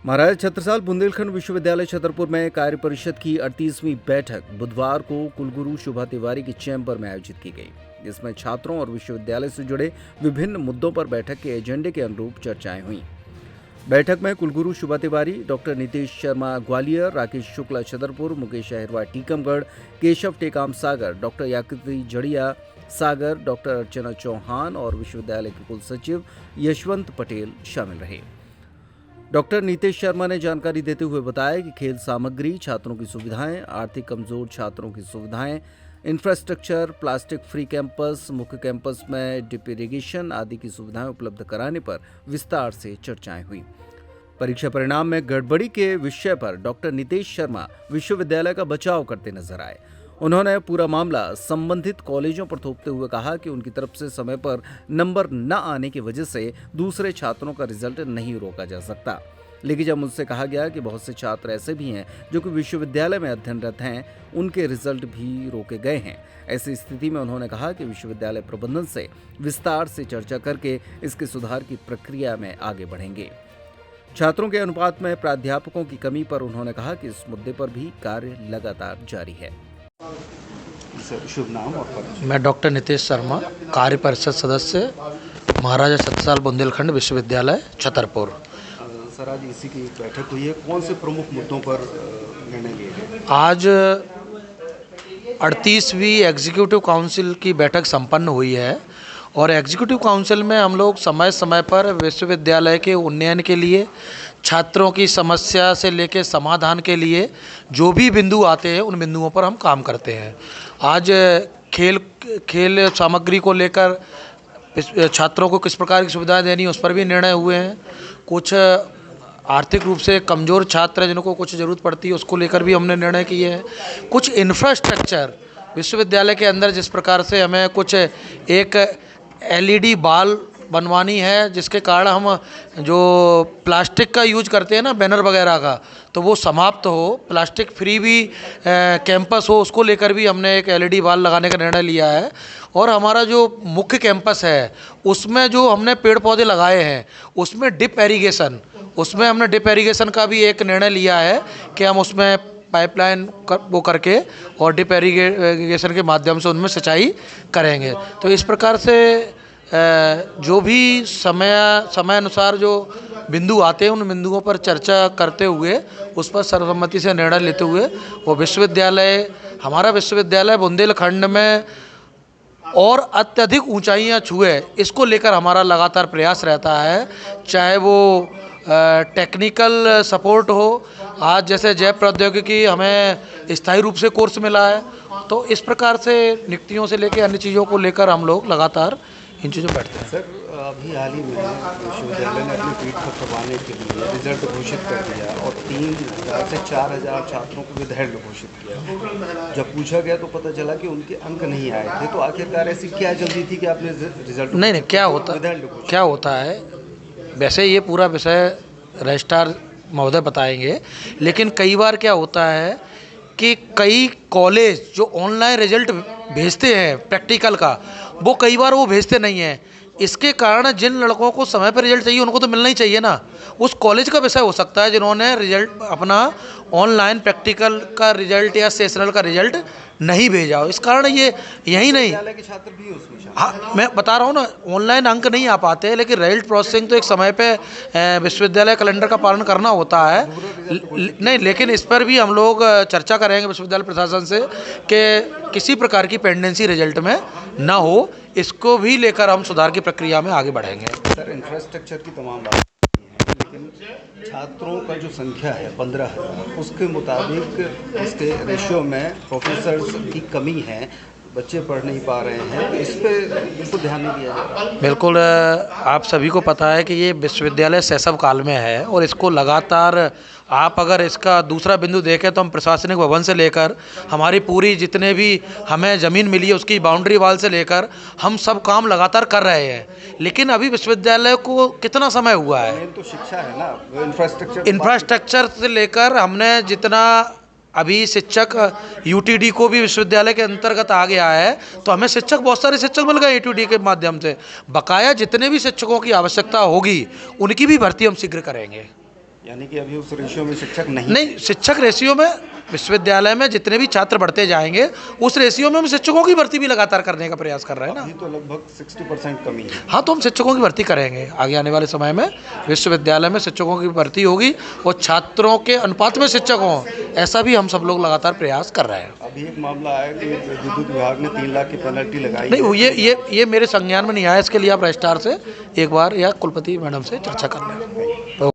महाराजा छत्रसाल बुंदेलखंड विश्वविद्यालय छतरपुर में कार्य परिषद की 38वीं बैठक बुधवार को कुलगुरु शोभा तिवारी के चैम्बर में आयोजित की गई, जिसमें छात्रों और विश्वविद्यालय से जुड़े विभिन्न मुद्दों पर बैठक के एजेंडे के अनुरूप चर्चाएं हुई। बैठक में कुलगुरु शोभा तिवारी, डॉक्टर नीतीश शर्मा ग्वालियर, राकेश शुक्ला छतरपुर, मुकेश अहिरवार टीकमगढ़, केशव टेकाम सागर, डॉक्टर याकूती जड़िया सागर, डॉक्टर अर्चना चौहान और विश्वविद्यालय के कुल सचिव यशवंत पटेल शामिल रहे। डॉक्टर नीतीश शर्मा ने जानकारी देते हुए बताया कि खेल सामग्री, छात्रों की सुविधाएं, आर्थिक कमजोर छात्रों की सुविधाएं, इंफ्रास्ट्रक्चर, प्लास्टिक फ्री कैंपस, मुख्य कैंपस में ड्रिप इरिगेशन आदि की सुविधाएं उपलब्ध कराने पर विस्तार से चर्चाएं हुई। परीक्षा परिणाम में गड़बड़ी के विषय पर डॉक्टर नीतीश शर्मा विश्वविद्यालय का बचाव करते नजर आए। उन्होंने पूरा मामला संबंधित कॉलेजों पर थोपते हुए कहा कि उनकी तरफ से समय पर नंबर न आने की वजह से दूसरे छात्रों का रिजल्ट नहीं रोका जा सकता। लेकिन जब मुझसे कहा गया कि बहुत से छात्र ऐसे भी हैं जो कि विश्वविद्यालय में अध्ययनरत हैं, उनके रिजल्ट भी रोके गए हैं। ऐसी स्थिति में उन्होंने कहा कि विश्वविद्यालय प्रबंधन से विस्तार से चर्चा करके इसके सुधार की प्रक्रिया में आगे बढ़ेंगे। छात्रों के अनुपात में प्राध्यापकों की कमी पर उन्होंने कहा कि इस मुद्दे पर भी कार्य लगातार जारी है। शुभ नाम और परिचय। मैं डॉक्टर नीतीश शर्मा, कार्य परिषद सदस्य, महाराजा छत्रसाल बुंदेलखंड विश्वविद्यालय छतरपुर। सर, आज इसी की बैठक हुई है, कौन से प्रमुख मुद्दों पर निर्णय लिए गए? आज 38वीं एग्जीक्यूटिव काउंसिल की बैठक संपन्न हुई है और एग्जीक्यूटिव काउंसिल में हम लोग समय समय पर विश्वविद्यालय के उन्नयन के लिए, छात्रों की समस्या से लेकर समाधान के जो भी बिंदु आते हैं उन बिंदुओं पर हम काम करते हैं। आज खेल सामग्री को लेकर छात्रों को किस प्रकार की सुविधाएं देनी उस पर भी निर्णय हुए हैं। कुछ आर्थिक रूप से कमज़ोर छात्र जिनको कुछ ज़रूरत पड़ती है उसको लेकर भी हमने निर्णय किए हैं। कुछ इंफ्रास्ट्रक्चर विश्वविद्यालय के अंदर जिस प्रकार से हमें कुछ एक LED बाल बनवानी है, जिसके कारण हम जो प्लास्टिक का यूज करते हैं ना, बैनर वगैरह का, तो वो समाप्त हो, प्लास्टिक फ्री भी कैंपस हो, उसको लेकर भी हमने एक LED बाल लगाने का निर्णय लिया है। और हमारा जो मुख्य कैंपस है उसमें जो हमने पेड़ पौधे लगाए हैं उसमें ड्रिप एरीगेशन का भी एक निर्णय लिया है कि हम उसमें पाइपलाइन वो करके और ड्रिप एरीगेशन के माध्यम से उनमें सिंचाई करेंगे। तो इस प्रकार से जो भी समय अनुसार जो बिंदु आते हैं उन बिंदुओं पर चर्चा करते हुए उस पर सर्वसम्मति से निर्णय लेते हुए वो हमारा विश्वविद्यालय बुंदेलखंड में और अत्यधिक ऊंचाइयां छुए, इसको लेकर हमारा लगातार प्रयास रहता है। चाहे वो टेक्निकल सपोर्ट हो, आज जैसे जैव प्रौद्योगिकी हमें स्थायी रूप से कोर्स मिला है, तो इस प्रकार से नियुक्तियों से लेकर अन्य चीज़ों को लेकर हम लोग लगातार इन चीज़ों बैठते हैं। सर, अभी हाल ही में विश्वविद्यालय ने अपनी पीठ थपथपाने के लिए रिजल्ट घोषित कर दिया और 3000 से 4000 छात्रों को विधायक घोषित किया। जब पूछा गया तो पता चला कि उनके अंक नहीं आए थे, तो आखिरकार ऐसी क्या जल्दी थी कि आपने रिजल्ट नहीं क्या होता है, वैसे ये पूरा विषय रजिस्ट्रार महोदय बताएंगे, लेकिन कई बार क्या होता है कि कई कॉलेज जो ऑनलाइन रिजल्ट भेजते हैं प्रैक्टिकल का, वो कई बार वो भेजते नहीं हैं। इसके कारण जिन लड़कों को समय पर रिजल्ट चाहिए उनको तो मिलना ही चाहिए ना। उस कॉलेज का विषय हो सकता है जिन्होंने रिजल्ट अपना ऑनलाइन प्रैक्टिकल का रिजल्ट या सेशनल का रिजल्ट नहीं भेजा हो। इस कारण ये यही नहीं, के छात्र भी उसमें हाँ मैं बता रहा हूँ ना, ऑनलाइन अंक नहीं आ पाते, लेकिन रिजल्ट प्रोसेसिंग तो एक समय पे विश्वविद्यालय कैलेंडर का पालन करना होता है। नहीं, लेकिन इस पर भी हम लोग चर्चा करेंगे विश्वविद्यालय प्रशासन से कि किसी प्रकार की पेंडेंसी रिजल्ट में ना हो, इसको भी लेकर हम सुधार की प्रक्रिया में आगे बढ़ेंगे। सर, इंफ्रास्ट्रक्चर की तमाम बात, लेकिन छात्रों का जो संख्या है 15,000, उसके मुताबिक इसके रेशियो में प्रोफेसर्स की कमी है, बच्चे पढ़ नहीं पा रहे हैं, तो इस पर ध्यान नहीं दिया जा रहा। बिल्कुल, आप सभी को पता है कि ये विश्वविद्यालय शैशव काल में है और इसको लगातार आप अगर इसका दूसरा बिंदु देखें तो हम प्रशासनिक भवन से लेकर हमारी पूरी जितने भी हमें ज़मीन मिली है उसकी बाउंड्री वाल से लेकर हम सब काम लगातार कर रहे हैं, लेकिन अभी विश्वविद्यालय को कितना समय हुआ है। तो शिक्षा है ना, इंफ्रास्ट्रक्चर से लेकर हमने जितना अभी शिक्षक UTD को भी विश्वविद्यालय के अंतर्गत आ गया है, तो हमें शिक्षक बहुत सारे शिक्षक मिल गए UTD के माध्यम से। बकाया जितने भी शिक्षकों की आवश्यकता होगी उनकी भी भर्ती हम शीघ्र करेंगे। यानी कि अभी उस रेशियो में शिक्षक नहीं, शिक्षक रेशियो में विश्वविद्यालय में जितने भी छात्र बढ़ते जाएंगे उस रेशियो में हम शिक्षकों की भर्ती भी लगातार करने का प्रयास कर रहे हैं ना। अभी तो लगभग 60% कमी है। हाँ, तो हम शिक्षकों की भर्ती करेंगे आगे आने वाले समय में। विश्वविद्यालय में शिक्षकों की भर्ती होगी और छात्रों के अनुपात में शिक्षक हों, ऐसा भी हम सब लोग लगातार प्रयास कर रहे हैं। अभी एक मामला आया कि विद्युत विभाग ने 3 लाख की पेनल्टी लगाई। नहीं, ये मेरे संज्ञान में नहीं आया। इसके लिए आप रजिस्ट्रार से एक बार या कुलपति मैडम से चर्चा कर लें।